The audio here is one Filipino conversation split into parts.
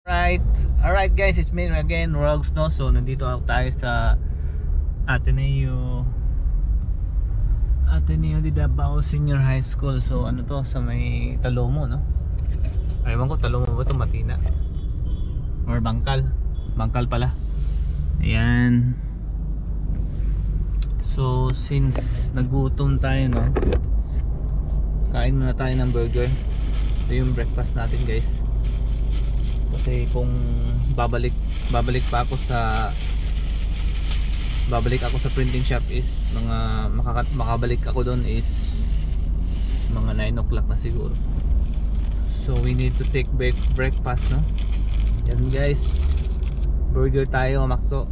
Right, alright guys, it's me again, Rogs, no? So nandito tayo sa Ateneo de Davao Senior High School. So ano to, sa may Talomo, no? Aywan ko, Talomo ba to, Matina? Or Bangkal? Bangkal pala. Ayan. So since nagutom tayo, no? Kain muna tayo ng burger. Ito yung breakfast natin guys. Kasi kung babalik ako sa printing shop is makabalik ako doon is mga 9 o'clock na siguro. So we need to take breakfast, no? Yan guys, burger tayo, McDo.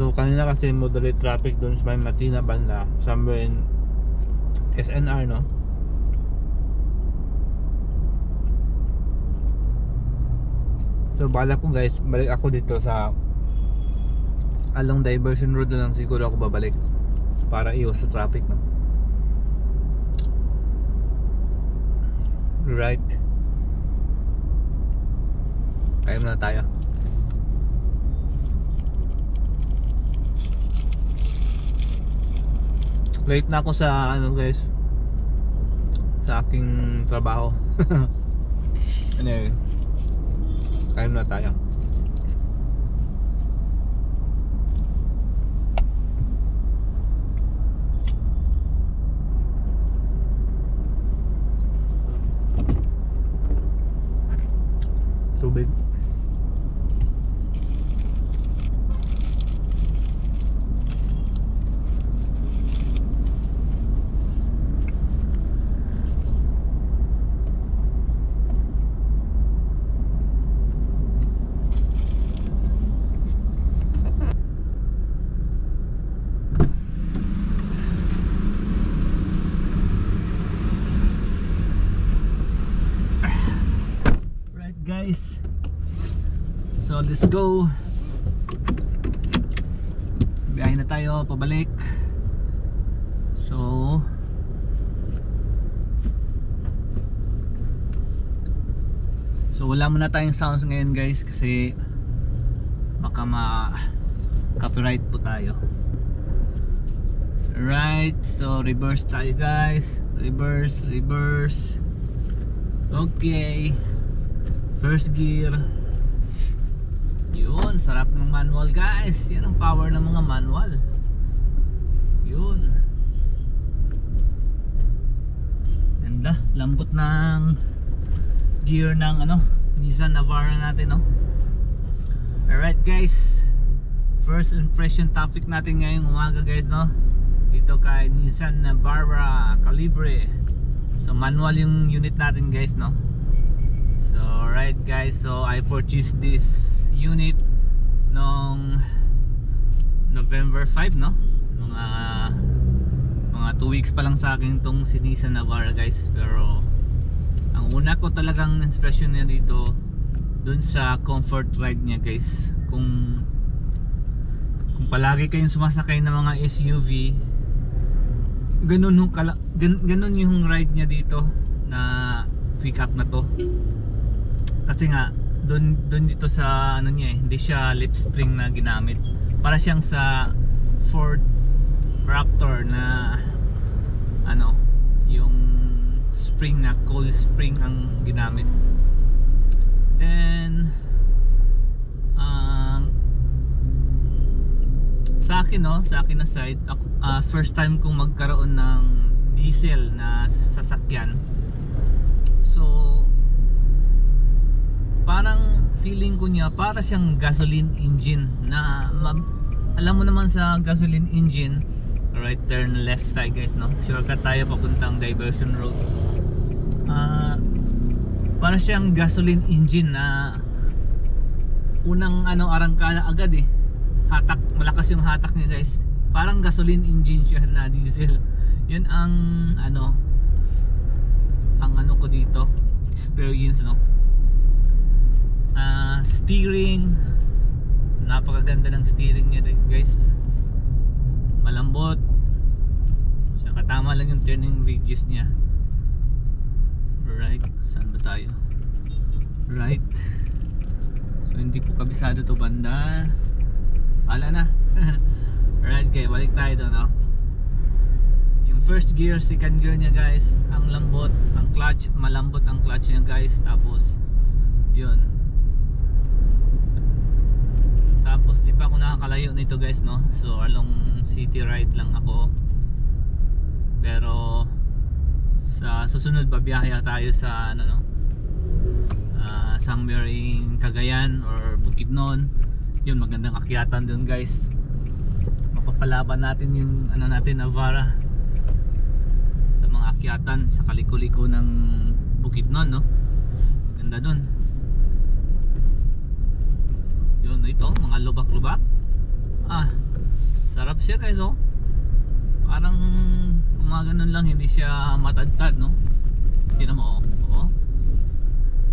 So kanina kasi moderate traffic doon sa may Matina banda, somewhere in SNR, no? So bala ko guys, balik ako dito sa along diversion road na lang siguro ako babalik para iwas sa traffic, no? Right. Kaya muna tayo. Late na ako sa ano guys, sa aking trabaho. Anyway, kain na tayo. Tubig. Guys, so let's go. Biyahe na tayo pabalik. So wala muna tayong sounds ngayon guys kasi baka ma-copyright po tayo. So, right, so reverse tayo guys. Reverse. Okay, first gear. Yun, sarap ng manual guys. Yan ang power ng mga manual. Yun. Ganda, lambot ng gear ng ano, Nissan Navara natin, no? Alright guys, first impression topic natin ngayong umaga guys, no? Dito kay Nissan Navara Calibre. So manual yung unit natin guys, no? So right guys, so I purchased this unit nung November 5, no? Mga 2 weeks pa lang sa akin tong si Nissan Navara guys. Pero ang una ko talagang impression niya dito dun sa comfort ride niya guys. Kung palagi kayong sumasakay ng mga SUV, ganun yung ride niya dito na pick up na to. Kasi nga doon dito sa ano niya, hindi siya lip spring na ginamit. Para siyang sa Ford Raptor na ano, yung spring na coil spring ang ginamit. Then sa akin, no, sa akin na side, first time kong magkaroon ng diesel na sasakyan. So parang feeling ko niya para siyang gasoline engine na alam mo naman sa gasoline engine. Right, turn left tayo guys, no? Shortcut tayo papuntang diversion road. Para siyang gasoline engine na unang ano, arangkada agad eh. Hatak, malakas yung hatak niya guys. Parang gasoline engine siya na diesel. Yun ang ano ko dito, experience, no? Steering, napakaganda ng steering niya guys. turning radius niya. Right, saan ba tayo? Right. So hindi ko kabisado to banda. Ala na. Right, okay, balik tayo doon, no? Yung first gear, second gear niya guys, ang lambot, ang clutch, malambot ang clutch niya guys. Tapos yun. Tapos di pa ako nakakalayo nito guys, no? So along city ride lang ako. Pero sa susunod babiyahe tayo sa ano, no? Somewhere in Cagayan or Bukidnon. Yun, magandang akyatan doon guys. Mapapalaban natin yung ano natin, Navara, sa mga akyatan sa kaliko-liko ng Bukidnon, no? Maganda doon. Yun, ito, mga lubak-lubak. Sarap siya guys, oh. Parang gumaganon lang, hindi siya matadtad, no? Tingnan mo, oh.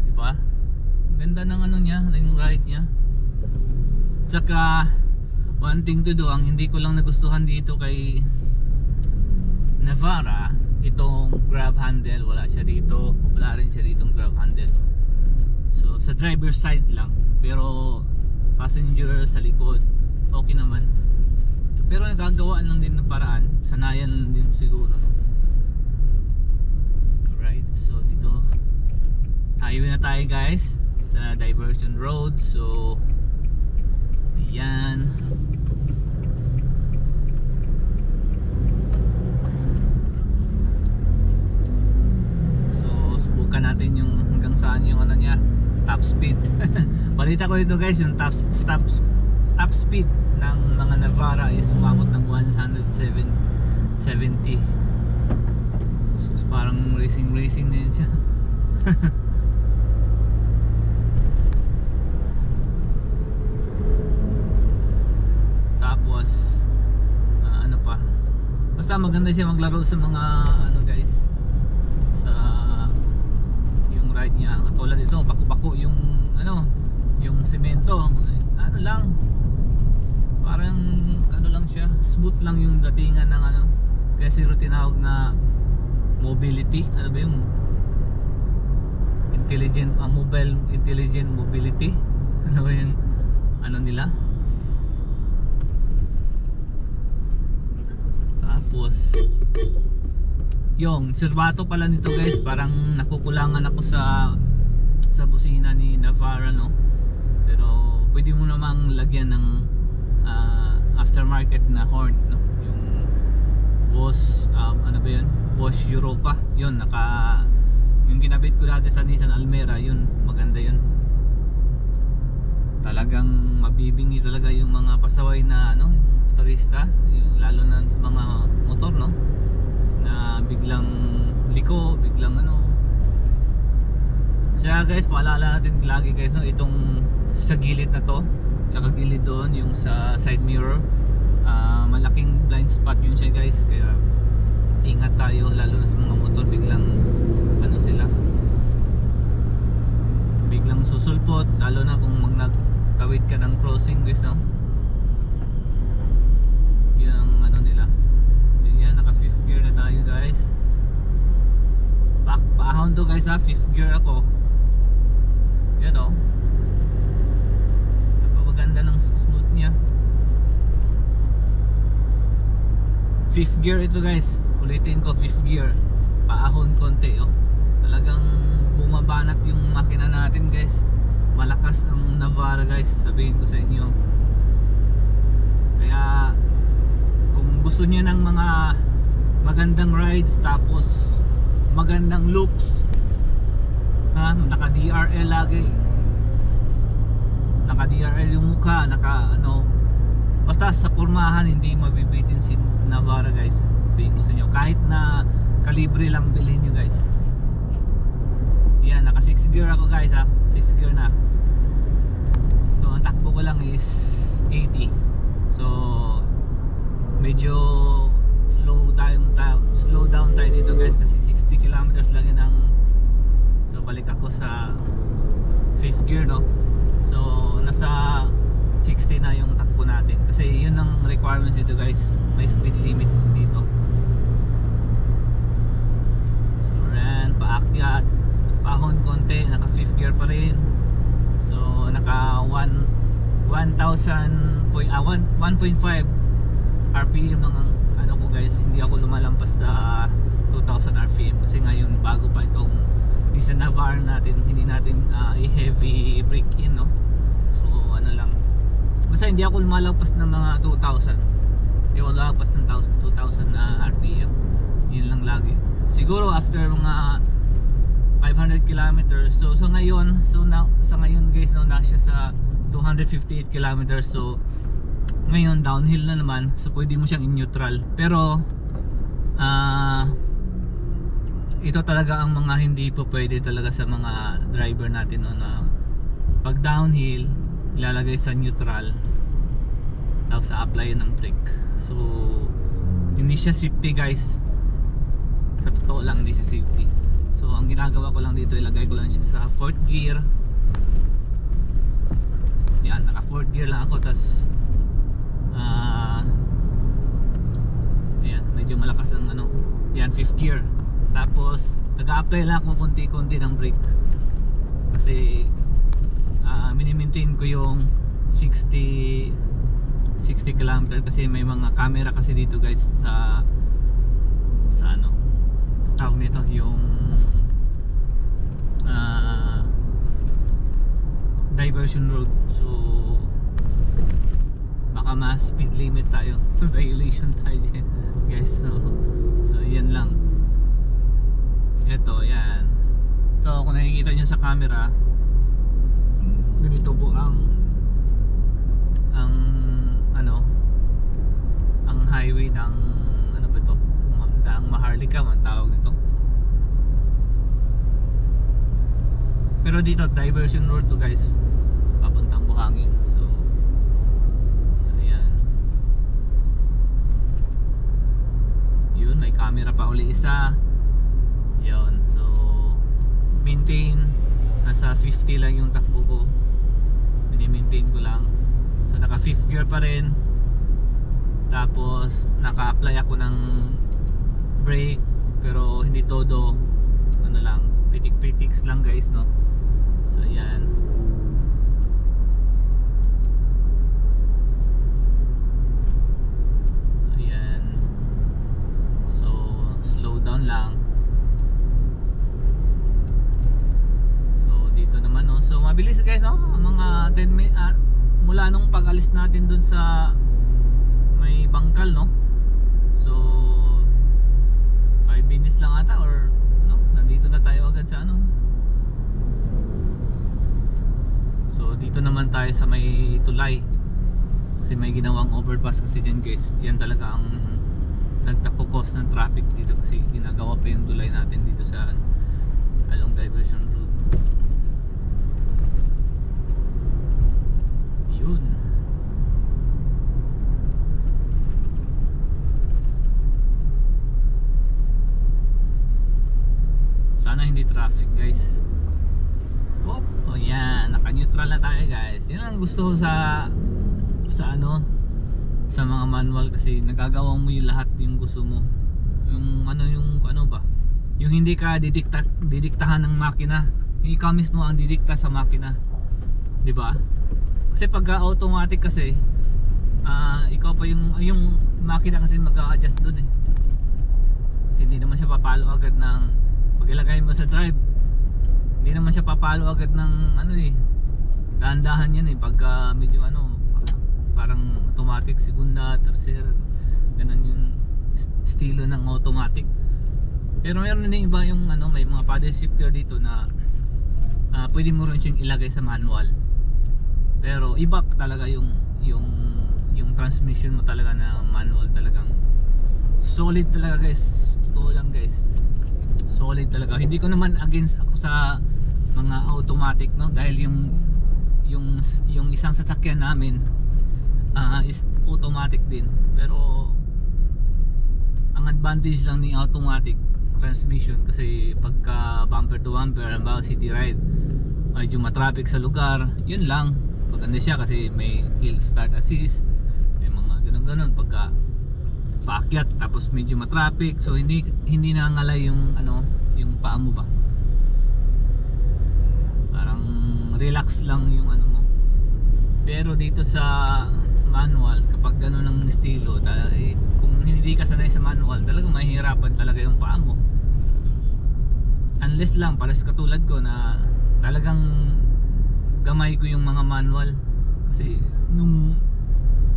Diba? Ganda ng ano niya, ng ride niya. Tsaka one thing to do, ang hindi ko lang nagustuhan dito kay Navara, itong grab handle, wala siya dito. Wala rin siya ditong grab handle. So sa driver's side lang, pero passenger sa likod okay naman. Pero nagagawaan lang din ng paraan, sanayan lang din siguro, no? Alright, so dito highway na tayo guys, sa diversion road. So yan. So subukan natin yung hanggang saan yung ano niya, top speed. Balita ko dito guys, yung top speed ng mga Navara is umabot ng 170. So parang racing din siya. Tapos ano pa, basta maganda siya maglaro sa mga ano guys, sa yung ride niya. Katulad ito, bako-bako yung ano, yung semento, ano lang, parang ano lang siya, smooth lang yung datingan ng ano. Kaya siguro tinawag na mobility, ano ba yung intelligent mobility, ano ba yung ano nila. Tapos yung serbato pala nito guys, parang nakukulangan ako sa busina ni Navara, no? Pero pwede mo namang lagyan ng aftermarket na horn, no? Yung Bosch ano ba yun? Bosch Europa, yun, yung ginabit ko dati sa Nissan Almera, yun, maganda yun. Talagang mabibingi talaga yung mga pasaway na ano, motorista, lalo na sa mga motor, no, na biglang liko, biglang ano. Kaya guys, paalala natin lagi guys, no, itong sa gilid na to, tsaka gilid doon, yung sa side mirror, malaking blind spot yun siya guys. Kaya ingat tayo, lalo na sa mga motor, biglang ano sila, biglang susulpot, lalo na kung nagtawid ka ng crossing guys, no. Yun ang ano nila. So yan, naka 5th gear na tayo guys. Paahon to guys, ha, 5th gear ako. Yan, o. Napakaganda ng smooth niya. 5th gear ito guys, ulitin ko, 5th gear. Paahon konti, oh. Talagang bumabanat yung makina natin guys. Malakas ang Navara guys, sabihin ko sa inyo. Kaya kung gusto niyo ng mga magandang rides, tapos magandang looks, ha, naka DRL lagi, naka DRL yung mukha, naka ano, basta sa pormahan hindi mabibitin si Navara guys, sabihin ko sa inyo. Kahit na kalibre lang bilhin nyo guys. Yan, naka 6 gear ako guys, ha, 6 gear na. So ang takbo ko lang is 80. So medyo slow down tayo dito guys, kasi 60 kilometers lang yun ang, so balik ako sa 5th gear, no. So nasa 60 na yung takbo natin, kasi yun ang requirements dito guys, may speed limit dito. 1.5 RPM ng ano ko guys, hindi ako lumalampas na 2,000 RPM kasi ngayon bago pa itong Nissan Navara natin, hindi natin i-heavy brake in, no? So ano lang, basta hindi ako lumalagpas ng mga 2,000, hindi ako lumalagpas ng 2,000 RPM, yun lang lagi. Siguro after mga 500 kilometers, so ngayon guys, no, nasa sa 258 kilometers. So ngayon downhill na naman, so pwede mo siyang in-neutral. Pero ito talaga ang mga hindi po pwede talaga sa mga driver natin, no, na pag downhill ilalagay sa neutral tapos apply ng brake. So hindi siya safety guys, sa totoo lang hindi siya safety. So ang ginagawa ko lang dito, ilagay ko lang siya sa 4th gear. Yan, naka 4th gear lang ako, tas ayan, medyo malakas ng ano, yan 5th gear. Tapos nag-a-apply lang ako konti-konti ng brake kasi mini-maintain ko yung 60 km kasi may mga camera kasi dito guys sa ano tawag nito, yung diversion road. So baka mas speed limit tayo violation tayo dyan guys. So yan lang. Ito, yan. So kung nakikita nyo sa camera, ganito po ang ano, ang highway ng ano ba ito, ang Maharlika man tawag ito. Pero dito diversion road to guys, papuntang Buhangin. So yan. Yun, may camera pa uli isa. Yun, so maintain, nasa 50 lang yung takbo ko, mini-maintain ko lang. So naka 5th gear pa rin. Tapos naka-apply ako ng brake, pero hindi todo, ano lang, pitik-pitiks lang guys, no. So yan. So yan. So slow down lang. So dito naman, no. So mabilis guys, no. Mga 10 minutes mula nung pag-alis natin dun sa may bangkal, no. So 5 minutes lang ata, or ano, nandito na tayo agad sa ano. So dito naman tayo sa may tulay kasi may ginawang overpass kasi dyan guys. Yan talaga ang nagtakukos ng traffic dito kasi ginagawa pa yung tulay natin dito sa along diversion road. Yun. Sana hindi traffic guys. Oh yan, naka-neutral na tayo guys. Yun ang gusto ko sa ano, sa mga manual kasi nagagawa mo yung lahat yung gusto mo. Yung ano ba? Yung hindi ka didiktahan ng makina. Yung ikaw mismo ang didikta sa makina. 'Di ba? Kasi pag automatic kasi ikaw pa yung makina kasi mag-a-adjust doon eh. Kasi hindi naman siya papalo agad ng pag ilagay mo sa drive. Hindi naman siya papalo agad ng ano eh. Dahan-dahan yan eh pagka medyo ano, parang automatic, segunda, tercera, ganun yung estilo ng automatic. Pero meron din iba yung ano, may mga paddle shifter dito na pwede mo rin siyang ilagay sa manual. Pero iba talaga yung transmission mo talaga na manual, talagang solid talaga guys. Totoo lang guys, solid talaga. Hindi ko naman against ako sa mga automatic, no, dahil yung isang sasakyan namin is automatic din. Pero ang advantage lang ni automatic transmission kasi pagka bumper to bumper, halimbawa city ride, medyo matraffic sa lugar, yun lang maganda siya kasi may hill start assist, may mga ganun pagka paakyat tapos medyo matraffic, so hindi nangalay yung ano, yung paa mo ba, parang relax lang yung ano mo. Pero dito sa manual, kapag gano'n ang estilo, kung hindi ka sanay sa manual, talagang mahihirapan talaga yung paa mo. Unless lang, pares katulad ko na talagang gamay ko yung mga manual. Kasi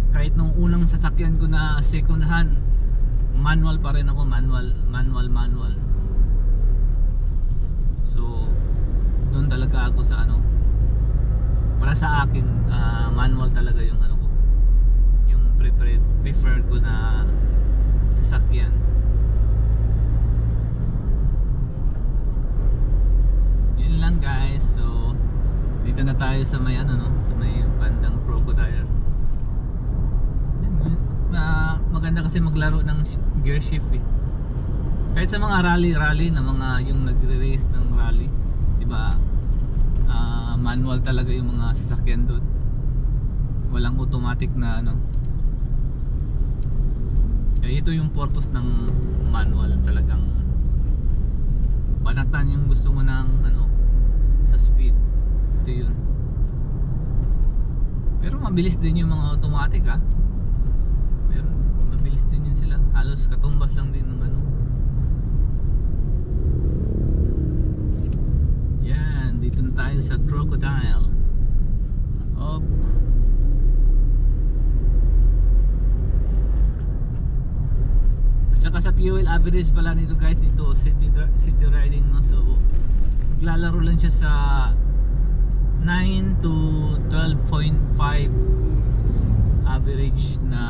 kahit nung unang sasakyan ko na second hand, manual pa rin ako, manual. So doon talaga ako sa para sa akin, manual talaga yung ko, yung prefer ko na sasakyan. Yun lang guys. So dito na tayo sa may sa may bandang Crocodile. Maganda kasi maglaro ng gear shift eh. Kahit sa mga rally na mga yung nagre-race ng rally, di ba? Manual talaga yung mga sasakyan doon. Walang automatic na Kaya ito yung purpose ng manual, talagang banatan yung gusto mo ng sa speed. Ito yun. Pero mabilis din yung mga automatic meron, mabilis din yun sila. Halos katumbas lang din ng Yan, dito na tayo sa Crocodile. Op. At saka sa fuel average pala nito guys, dito city riding so maglalaro lang siya sa 9 to 12.5 average na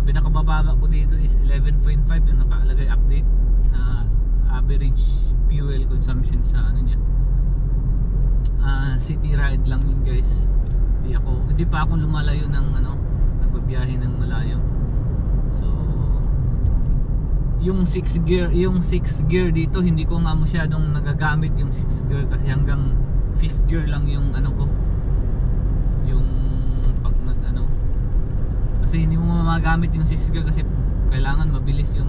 pinakabababa ko dito is 11.5 yung nakalagay update na average fuel consumption sa niya. City ride lang yun guys. Hindi pa ako lumalayo ng nagbabiyahe ng malayo. So yung 6 gear dito hindi ko nga masyadong nagagamit yung 6 gear kasi hanggang 5th gear lang yung ko, yung pag kasi hindi mo magagamit yung 6 gear kasi kailangan mabilis yung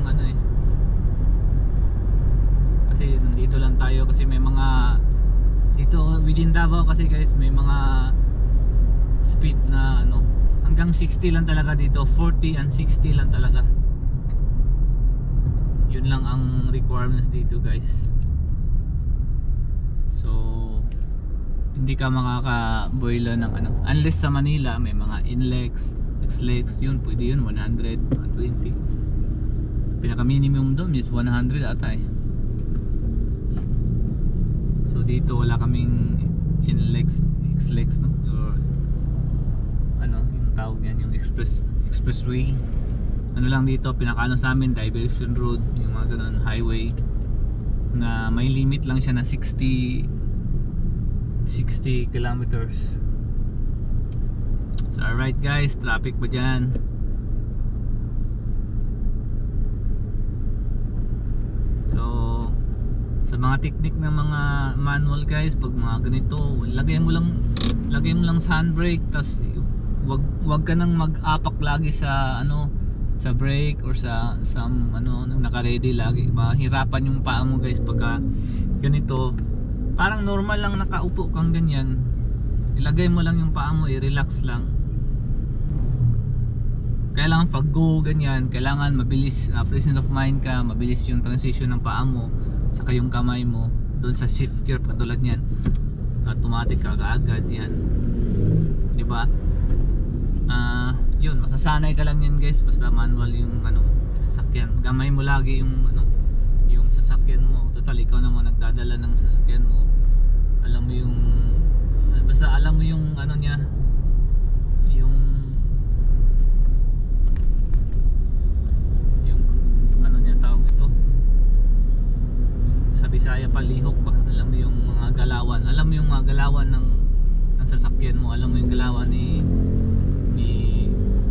kasi nandito lang tayo kasi may mga dito within Davao kasi guys may mga speed na hanggang 60 lang talaga dito, 40 and 60 lang talaga. Yun lang ang requirements dito guys. So hindi ka makakaboila ng unless sa Manila may mga Inlex, Xlex, yun pwede yun 100, 120. Pinaka minimum doon is 100 ata eh. So dito wala kaming Inlex, Xlex or yung tawag niyan, yung expressway. Lang dito pinaka sa amin, diversion road, yung mga ganun, highway na may limit lang siya na 60 kilometers. So alright guys, traffic ba dyan? So sa mga technique ng mga manual guys, pag mga ganito, lagay mo lang sa handbrake, tas wag ka nang mag-apak lagi sa sa brake or sa naka-ready lagi. Mahirapan yung paa mo guys pagka ganito. Parang normal lang nakaupo kang ganyan, ilagay mo lang yung paa mo, i-relax lang. Kailangan pag go ganyan, kailangan mabilis, presence of mind ka, mabilis yung transition ng paa mo saka yung kamay mo doon sa shift gear katulad niyan. Automatic ka agad yan, di ba? Yun, masasanay ka lang yan guys basta manual yung sasakyan. Gamay mo lagi yung yung sasakyan mo. Total ikaw naman nagdadala ng sasakyan mo. Alam mo yung basta alam mo yung niya, yung niya tawag ito, sa Bisaya palihok ba, alam mo yung mga galawan, ng sasakyan mo, alam mo yung galawan ni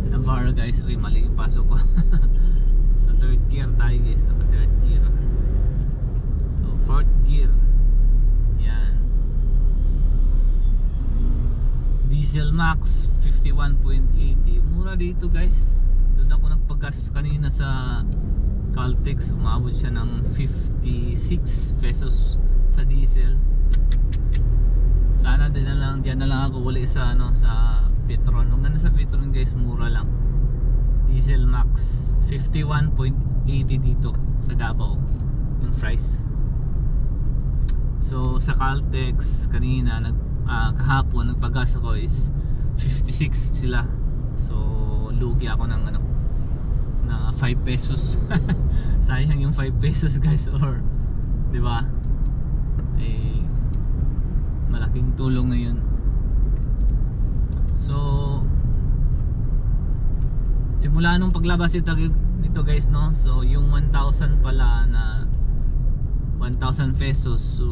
Navara guys. Uy, mali yung pasok ko. Sa third gear tayo guys, sa third gear. So fourth gear, yan, diesel max 51.80. mura dito guys. Doon ako nagpaggas kanina sa Caltex, umabot siya ng 56 pesos sa diesel. Sana din na lang, diyan na lang ako uli sa sa Petron. Nung nasa Petron guys, mura lang. Diesel max 51.80 dito sa Davao yung price. So sa Caltex kanina kahapon nagpagas ako is 56 sila. So lugi ako ng na 5 pesos. Sayang yung 5 pesos guys, or 'di ba? Eh malaking tulong na yun. So simula nung paglabas dito guys, no, so yung 1,000 pala na 1,000 pesos, so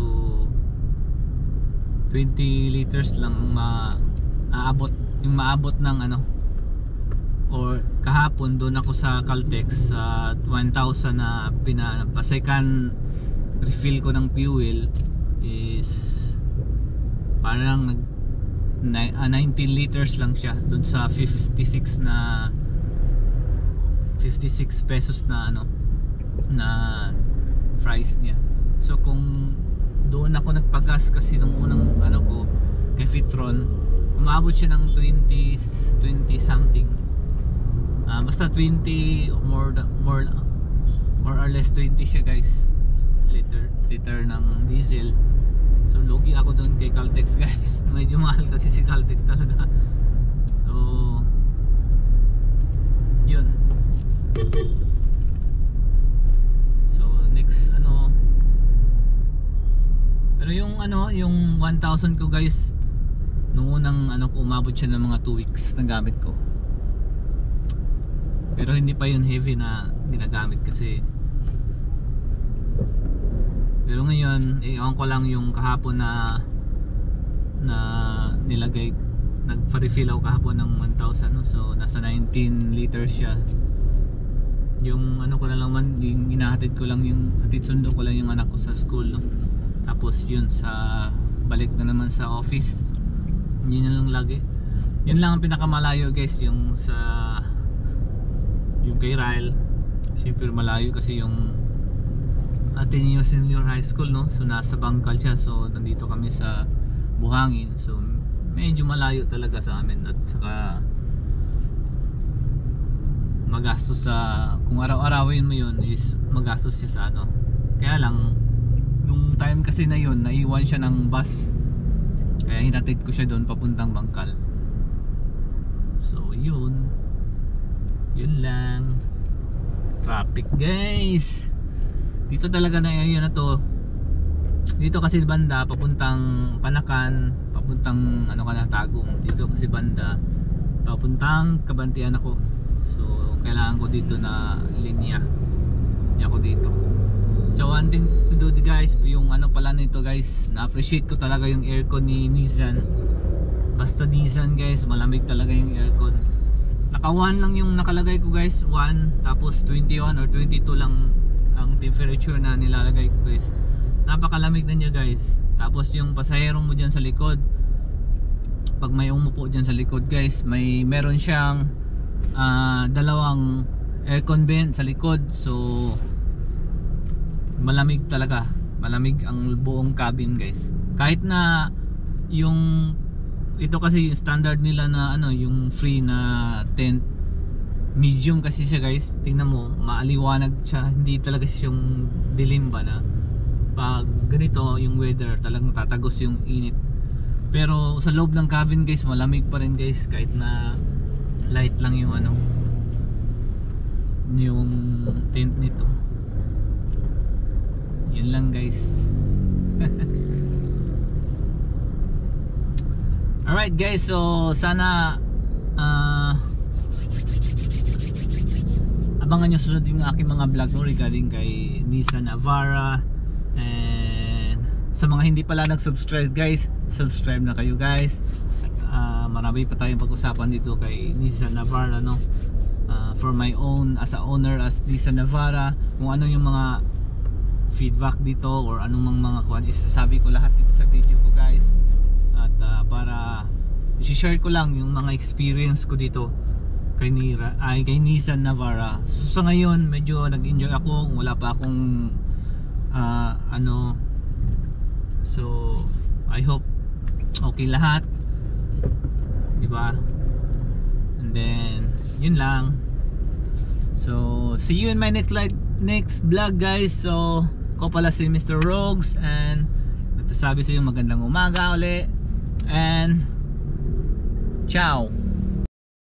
20 liters lang maabot ng or kahapon doon ako sa Caltex sa 1,000 na pinapasekan refill ko ng fuel is parang 19 liters lang siya doon sa 56 pesos na na price niya. So kung doon ako nagpagas kasi nung unang ko kay Petron, umabot siya ng 20 something, basta 20 more or less 20 siya guys, liter ng diesel. So lugi ako doon kay Caltex guys. Medyo mahal kasi si Caltex talaga. So yun. So next pero yung yung 1,000 ko guys, noong unang ko umabot siya ng mga 2 weeks na gamit ko. Pero hindi pa yun heavy na ginagamit kasi. Pero ngayon, ewan ko lang yung kahapon na nilagay, nagpa-refill ako kahapon ng 1,000, no? So nasa 19 liters siya. Yung ko na lang man, yung inahatid ko lang, yung hatid sundo ko lang yung anak ko sa school, no? Tapos yun, sa balik na naman sa office, yun lang lagi. Yun lang ang pinakamalayo guys, yung kay Ryle. Siyempre malayo kasi yung Ateneo Senior High School, no? So nasa Bangkal siya, so nandito kami sa Buhangin. So medyo malayo talaga sa amin, at saka magastos sa, kung araw-arawin mo yun is magastos siya sa kaya lang nung time kasi na yun, naiwan siya ng bus, kaya hinatid ko siya doon papuntang Bangkal. So yun lang. Traffic guys dito talaga na area na to. Dito kasi banda papuntang Panakan, papuntang Tagum. Dito kasi banda papuntang Kabantian ako. So kailangan ko dito na linya. Ako dito. So one thing to do guys, yung pala nito guys, na-appreciate ko talaga yung aircon ni Nissan. Basta Nissan guys, malamig talaga yung aircon. Naka 1 lang yung nakalagay ko guys, 1, tapos 21 or 22 lang ang temperature na nilalagay ko guys. Napakalamig na niya guys. Tapos yung pasahero mo dyan sa likod, pag may umupo dyan sa likod guys, meron siyang dalawang aircon vent sa likod. So malamig talaga, malamig ang buong cabin guys. Kahit na yung ito kasi yung standard nila na yung free na tent, medium kasi siya guys. Tingnan mo, maaliwanag siya, hindi talaga siya yung dilim ba na pag ganito yung weather, talagang tatagos yung init. Pero sa loob ng cabin guys, malamig pa rin guys, kahit na light lang yung yung tent nito. Yun lang guys. Alright guys, so sana abangan nyo susunod yung aking mga vlog, no, regarding kay Nissan Navara. And sa mga hindi pala nag-subscribe guys, subscribe na kayo guys. Marami pa tayong pag-usapan dito kay Nissan Navara, no? For my own, as a owner as Nissan Navara, kung ano yung mga feedback dito or anong mga kuhan, isasabi ko lahat dito sa video ko guys. At para i-share ko lang yung mga experience ko dito kay Nissan Navara. So sa ngayon medyo nag-enjoy ako, wala pa akong so I hope okay lahat, diba? And then yun lang. So see you in my next vlog guys. So ako pala si Mr. Rogues, and nagsasabi sa iyo magandang umaga uli, and ciao.